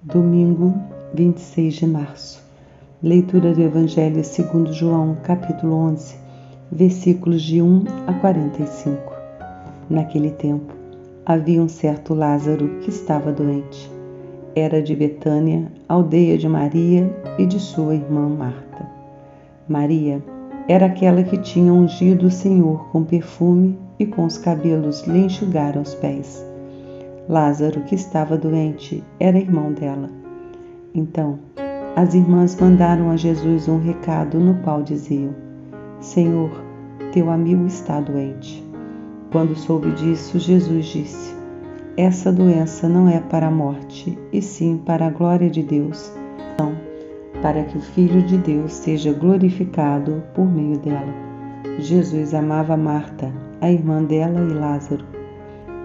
Domingo, 26 de março. Leitura do Evangelho segundo João, capítulo 11, versículos de 1 a 45. Naquele tempo, havia um certo Lázaro que estava doente. Era de Betânia, aldeia de Maria e de sua irmã Marta. Maria era aquela que tinha ungido o Senhor com perfume e com os cabelos lhe enxugaram os pés. Lázaro, que estava doente, era irmão dela. Então, as irmãs mandaram a Jesus um recado no qual diziam: Senhor, teu amigo está doente. Quando soube disso, Jesus disse: Essa doença não é para a morte, e sim para a glória de Deus, não, para que o Filho de Deus seja glorificado por meio dela. Jesus amava Marta, a irmã dela, e Lázaro.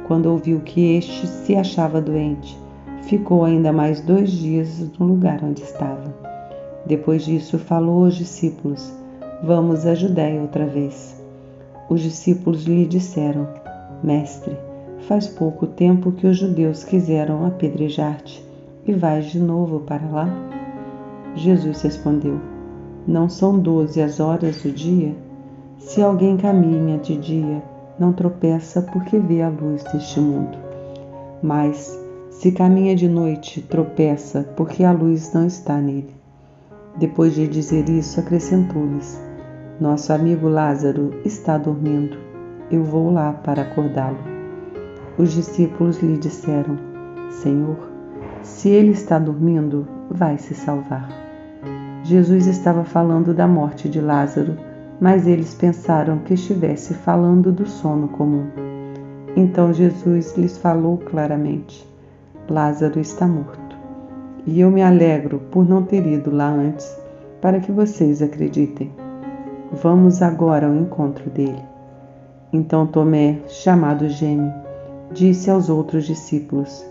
Quando ouviu que este se achava doente, ficou ainda mais 2 dias no lugar onde estava. Depois disso, falou aos discípulos: Vamos à Judéia outra vez. Os discípulos lhe disseram: Mestre, faz pouco tempo que os judeus quiseram apedrejar-te, e vais de novo para lá? Jesus respondeu: Não são 12 as horas do dia? Se alguém caminha de dia, não tropeça porque vê a luz deste mundo. Mas, se caminha de noite, tropeça porque a luz não está nele. Depois de dizer isso, acrescentou-lhes: Nosso amigo Lázaro está dormindo. Eu vou lá para acordá-lo. Os discípulos lhe disseram: Senhor, se ele está dormindo, vai se salvar. Jesus estava falando da morte de Lázaro, mas eles pensaram que estivesse falando do sono comum. Então Jesus lhes falou claramente: Lázaro está morto. E eu me alegro por não ter ido lá antes, para que vocês acreditem. Vamos agora ao encontro dele. Então Tomé, chamado Gêmeo, disse aos outros discípulos: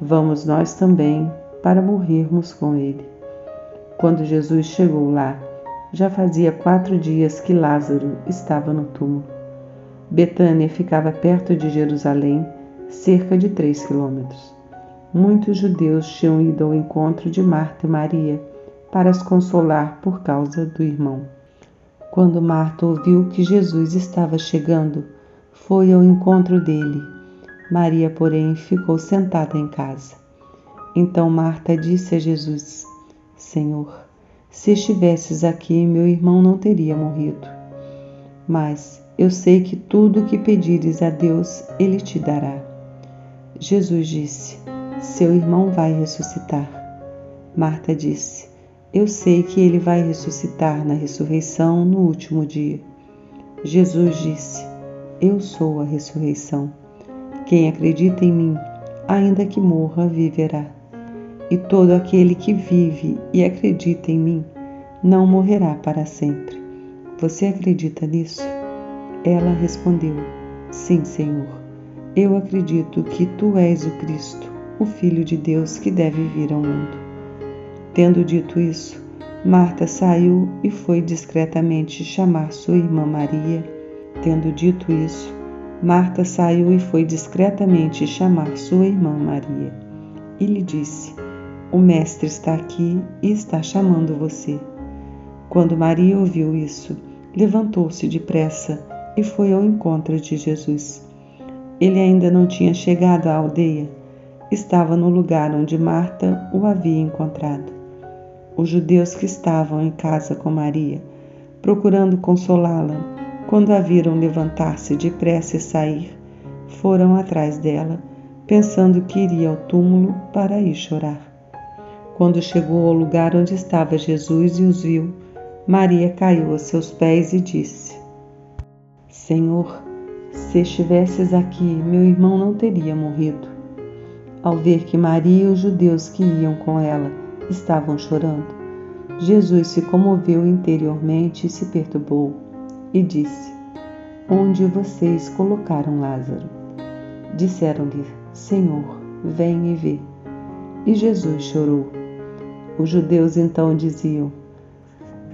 Vamos nós também para morrermos com ele. Quando Jesus chegou lá, já fazia 4 dias que Lázaro estava no túmulo. Betânia ficava perto de Jerusalém, cerca de 3 quilômetros. Muitos judeus tinham ido ao encontro de Marta e Maria para as consolar por causa do irmão. Quando Marta ouviu que Jesus estava chegando, foi ao encontro dele. Maria, porém, ficou sentada em casa. Então Marta disse a Jesus: Senhor, se estivesses aqui, meu irmão não teria morrido. Mas eu sei que tudo o que pedires a Deus, Ele te dará. Jesus disse: Seu irmão vai ressuscitar. Marta disse: Eu sei que ele vai ressuscitar na ressurreição no último dia. Jesus disse: Eu sou a ressurreição. Quem acredita em mim, ainda que morra, viverá. E todo aquele que vive e acredita em mim, não morrerá para sempre. Você acredita nisso? Ela respondeu: Sim, Senhor. Eu acredito que Tu és o Cristo, o Filho de Deus que deve vir ao mundo. Tendo dito isso, Marta saiu e foi discretamente chamar sua irmã Maria. Tendo dito isso, Marta saiu e foi discretamente chamar sua irmã Maria. E lhe disse: O Mestre está aqui e está chamando você. Quando Maria ouviu isso, levantou-se depressa e foi ao encontro de Jesus. Ele ainda não tinha chegado à aldeia. Estava no lugar onde Marta o havia encontrado. Os judeus que estavam em casa com Maria, procurando consolá-la, quando a viram levantar-se depressa e sair, foram atrás dela, pensando que iria ao túmulo para ir chorar. Quando chegou ao lugar onde estava Jesus e os viu, Maria caiu aos seus pés e disse: Senhor, se estivesses aqui, meu irmão não teria morrido. Ao ver que Maria e os judeus que iam com ela estavam chorando, Jesus se comoveu interiormente e se perturbou, e disse: Onde vocês colocaram Lázaro? Disseram-lhe: Senhor, vem e vê. E Jesus chorou. Os judeus então diziam: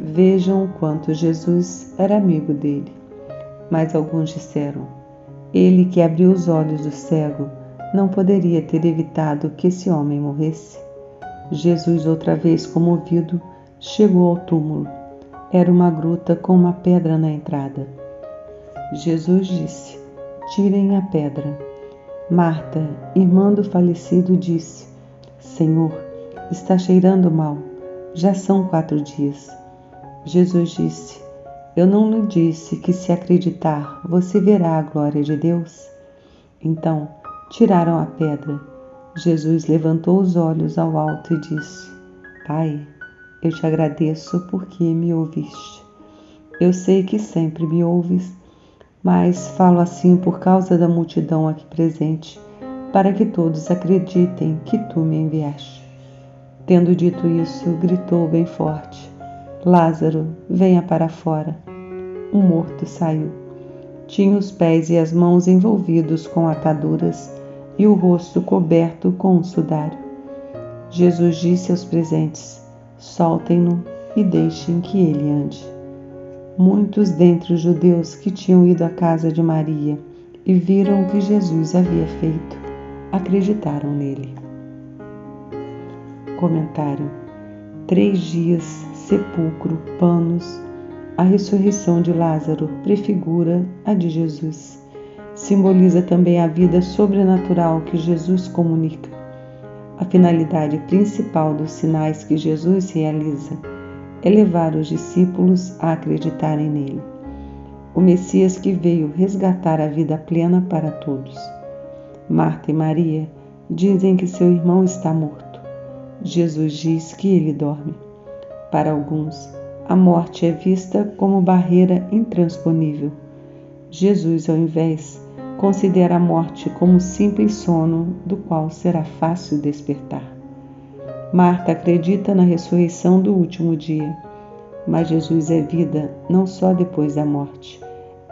Vejam o quanto Jesus era amigo dele. Mas alguns disseram: Ele que abriu os olhos do cego não poderia ter evitado que esse homem morresse? Jesus, outra vez comovido, chegou ao túmulo. Era uma gruta com uma pedra na entrada. Jesus disse: "Tirem a pedra." Marta, irmã do falecido, disse: "Senhor, está cheirando mal. Já são 4 dias." Jesus disse: "Eu não lhe disse que, se acreditar, você verá a glória de Deus?" Então, tiraram a pedra. Jesus levantou os olhos ao alto e disse: "Pai, eu te agradeço porque me ouviste. Eu sei que sempre me ouves, mas falo assim por causa da multidão aqui presente, para que todos acreditem que tu me enviaste." Tendo dito isso, gritou bem forte: "Lázaro, venha para fora." O morto saiu. Tinha os pés e as mãos envolvidos com ataduras e o rosto coberto com um sudário. Jesus disse aos presentes: "Soltem-no e deixem que ele ande." Muitos dentre os judeus que tinham ido à casa de Maria e viram o que Jesus havia feito, acreditaram nele. Comentário: 3 dias, sepulcro, panos. A ressurreição de Lázaro prefigura a de Jesus. Simboliza também a vida sobrenatural que Jesus comunica. A finalidade principal dos sinais que Jesus realiza é levar os discípulos a acreditarem nele. O Messias que veio resgatar a vida plena para todos. Marta e Maria dizem que seu irmão está morto. Jesus diz que ele dorme. Para alguns, a morte é vista como barreira intransponível. Jesus, ao invés, considera a morte como simples sono do qual será fácil despertar. Marta acredita na ressurreição do último dia, mas Jesus é vida não só depois da morte,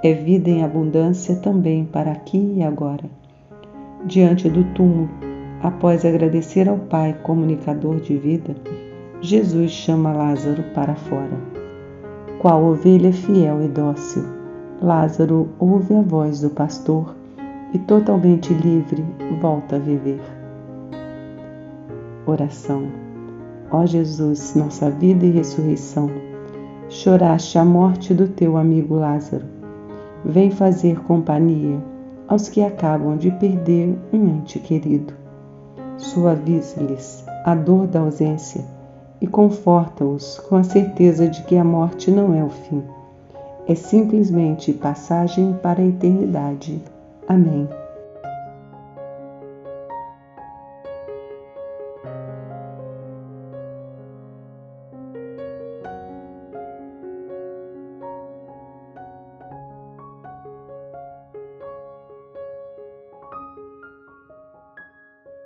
é vida em abundância também para aqui e agora. Diante do túmulo, após agradecer ao Pai comunicador de vida, Jesus chama Lázaro para fora. Qual ovelha fiel e dócil, Lázaro ouve a voz do pastor e, totalmente livre, volta a viver. Oração. Ó Jesus, nossa vida e ressurreição, choraste a morte do teu amigo Lázaro. Vem fazer companhia aos que acabam de perder um ente querido. Suavize-lhes a dor da ausência e conforta-os com a certeza de que a morte não é o fim, é simplesmente passagem para a eternidade. Amém.